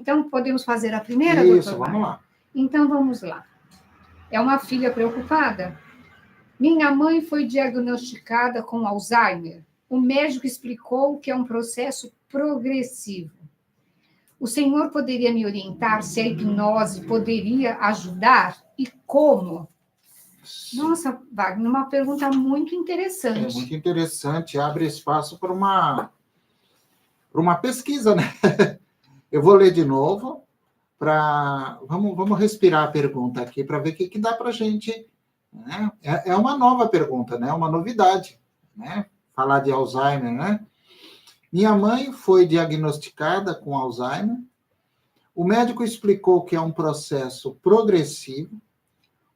Então, podemos fazer a primeira, Isso, doutor vamos lá. Então, vamos lá. É uma filha preocupada? Minha mãe foi diagnosticada com Alzheimer. O médico explicou que é um processo progressivo. O senhor poderia me orientar se a hipnose poderia ajudar e como? Nossa, Wagner, uma pergunta muito interessante. É muito interessante, abre espaço para uma pesquisa, né? Eu vou ler de novo, vamos respirar a pergunta aqui para ver o que dá para a gente. Né? É uma nova pergunta, né? Uma novidade, né? Falar de Alzheimer, né? Minha mãe foi diagnosticada com Alzheimer. O médico explicou que é um processo progressivo.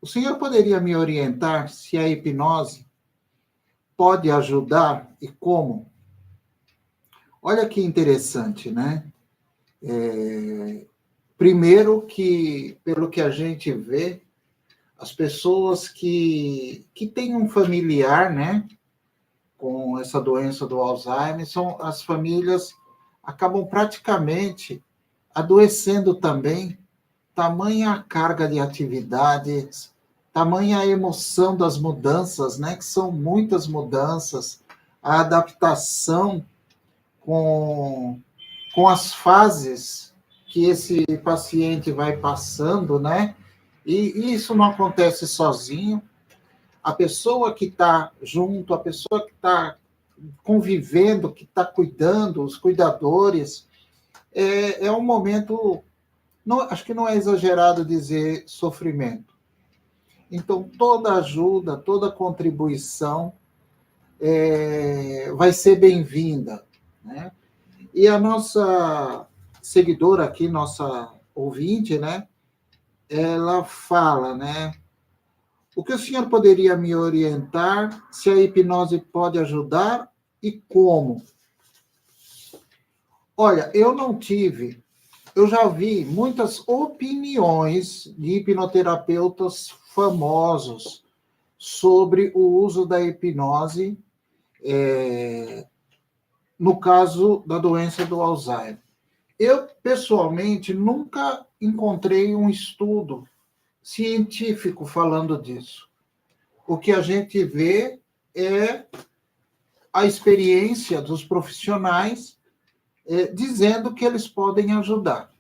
O senhor poderia me orientar se a hipnose pode ajudar e como? Olha que interessante, né? Primeiro que, pelo que a gente vê, as pessoas que têm um familiar, né, com essa doença do Alzheimer, as famílias acabam praticamente adoecendo também, tamanha a carga de atividades, tamanha a emoção das mudanças, né, que são muitas mudanças, a adaptação com as fases que esse paciente vai passando, né? E isso não acontece sozinho. A pessoa que está junto, a pessoa que está convivendo, que está cuidando, os cuidadores, é um momento, não, acho que não é exagerado dizer sofrimento. Então, toda ajuda, toda contribuição vai ser bem-vinda, né? E a nossa seguidora aqui, nossa ouvinte, né? Ela fala, né? O que o senhor poderia me orientar se a hipnose pode ajudar e como? Olha, eu já vi muitas opiniões de hipnoterapeutas famosos sobre o uso da hipnose no caso da doença do Alzheimer. Eu, pessoalmente, nunca encontrei um estudo científico falando disso. O que a gente vê é a experiência dos profissionais dizendo que eles podem ajudar.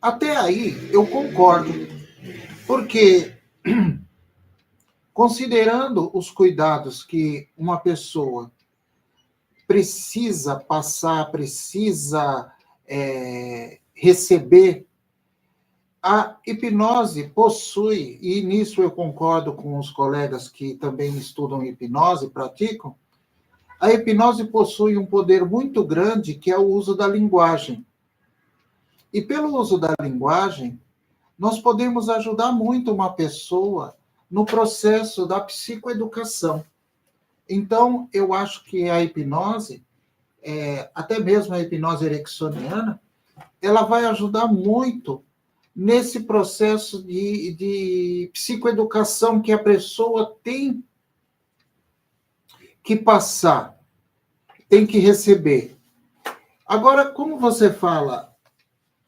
Até aí, eu concordo, porque considerando os cuidados que uma pessoa precisa passar, precisa receber, a hipnose possui, e nisso eu concordo com os colegas que também estudam hipnose, praticam, a hipnose possui um poder muito grande, que é o uso da linguagem. E pelo uso da linguagem, nós podemos ajudar muito uma pessoa no processo da psicoeducação. Então, eu acho que a hipnose, até mesmo a hipnose ericksoniana, ela vai ajudar muito nesse processo de psicoeducação que a pessoa tem que passar, tem que receber. Agora, como você fala,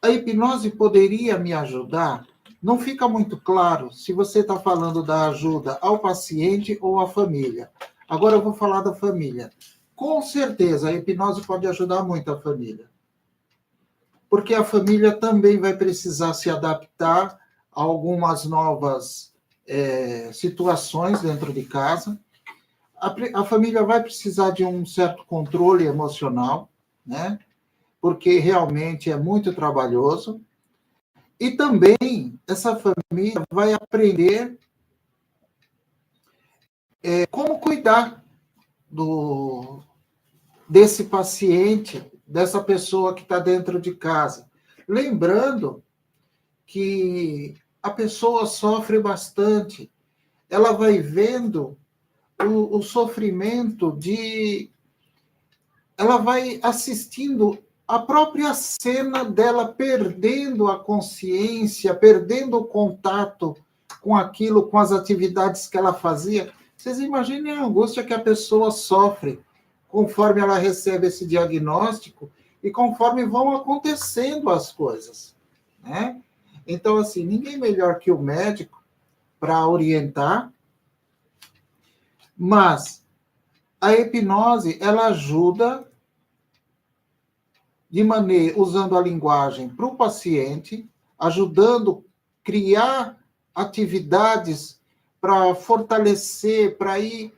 a hipnose poderia me ajudar? Não fica muito claro se você está falando da ajuda ao paciente ou à família. Agora eu vou falar da família. Com certeza, a hipnose pode ajudar muito a família. Porque a família também vai precisar se adaptar a algumas novas situações dentro de casa. A família vai precisar de um certo controle emocional, né? Porque realmente é muito trabalhoso. E também essa família vai aprender como cuidar desse paciente, dessa pessoa que está dentro de casa. Lembrando que a pessoa sofre bastante. Ela vai vendo o sofrimento ela vai assistindo a própria cena dela perdendo a consciência, perdendo o contato com aquilo, com as atividades que ela fazia. Vocês imaginem a angústia que a pessoa sofre conforme ela recebe esse diagnóstico e conforme vão acontecendo as coisas. né? Então, assim, ninguém melhor que o médico para orientar, mas a hipnose, ela ajuda de maneira, usando a linguagem para o paciente, ajudando a criar atividades para fortalecer, para ir,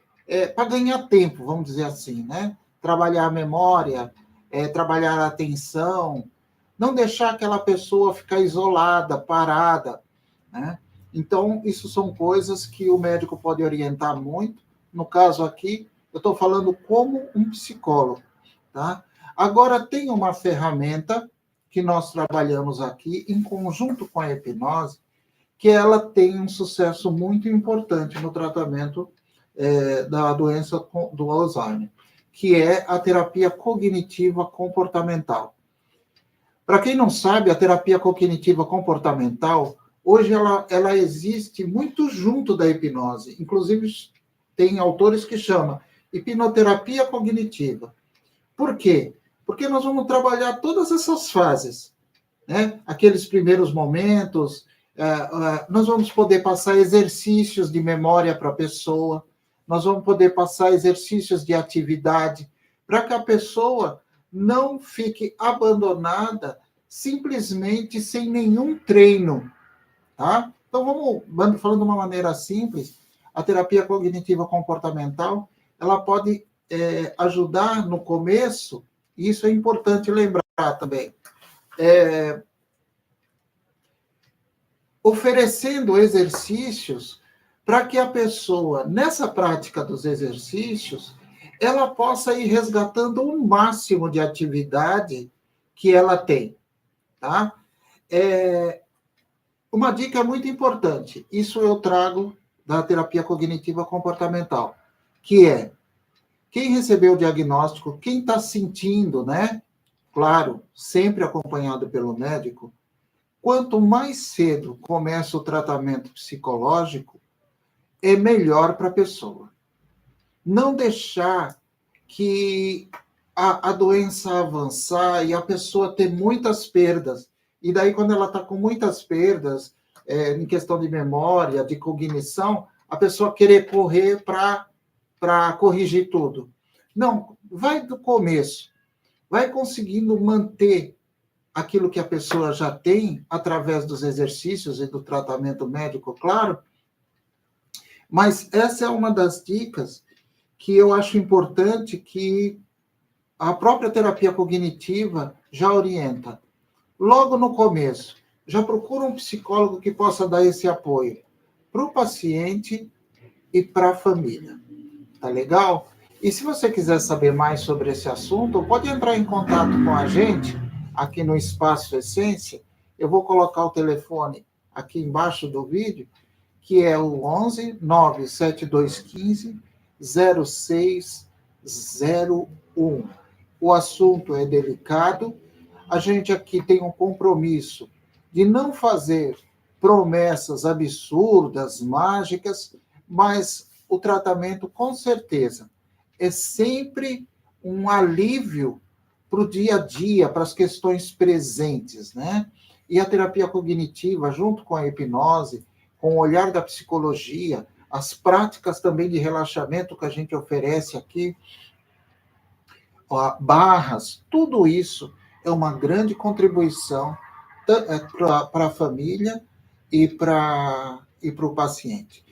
para ganhar tempo, vamos dizer assim, né? Trabalhar a memória, trabalhar a atenção, não deixar aquela pessoa ficar isolada, parada, né? Então, isso são coisas que o médico pode orientar muito. No caso aqui, eu estou falando como um psicólogo, tá? Agora, tem uma ferramenta que nós trabalhamos aqui em conjunto com a hipnose, que ela tem um sucesso muito importante no tratamento da doença do Alzheimer, que é a terapia cognitiva comportamental. Para quem não sabe, a terapia cognitiva comportamental, hoje ela existe muito junto da hipnose. Inclusive, tem autores que chamam hipnoterapia cognitiva. Por quê? Porque nós vamos trabalhar todas essas fases, né? Aqueles primeiros momentos, nós vamos poder passar exercícios de memória para a pessoa, nós vamos poder passar exercícios de atividade, para que a pessoa não fique abandonada simplesmente sem nenhum treino, tá? Então, vamos falando de uma maneira simples, a terapia cognitiva comportamental, ela pode ajudar no começo, e isso é importante lembrar também, oferecendo exercícios para que a pessoa, nessa prática dos exercícios, ela possa ir resgatando o máximo de atividade que ela tem, tá? Uma dica muito importante, isso eu trago da terapia cognitiva comportamental, que é, quem recebeu o diagnóstico, quem está sentindo, né? Claro, sempre acompanhado pelo médico, quanto mais cedo começa o tratamento psicológico, é melhor para a pessoa. Não deixar que a doença avançar e a pessoa ter muitas perdas. E daí, quando ela está com muitas perdas, em questão de memória, de cognição, a pessoa querer correr para corrigir tudo. Não, vai do começo. Vai conseguindo manter aquilo que a pessoa já tem, através dos exercícios e do tratamento médico, claro, mas essa é uma das dicas que eu acho importante que a própria terapia cognitiva já orienta. Logo no começo, já procura um psicólogo que possa dar esse apoio para o paciente e para a família. Tá legal? E se você quiser saber mais sobre esse assunto, pode entrar em contato com a gente aqui no Espaço Essência. Eu vou colocar o telefone aqui embaixo do vídeo, que é o 11 97215 0601. O assunto é delicado. A gente aqui tem um compromisso de não fazer promessas absurdas, mágicas, mas o tratamento, com certeza, é sempre um alívio para o dia a dia, para as questões presentes, né? E a terapia cognitiva, junto com a hipnose, com o olhar da psicologia, as práticas também de relaxamento que a gente oferece aqui, barras, tudo isso é uma grande contribuição para a família e para o paciente.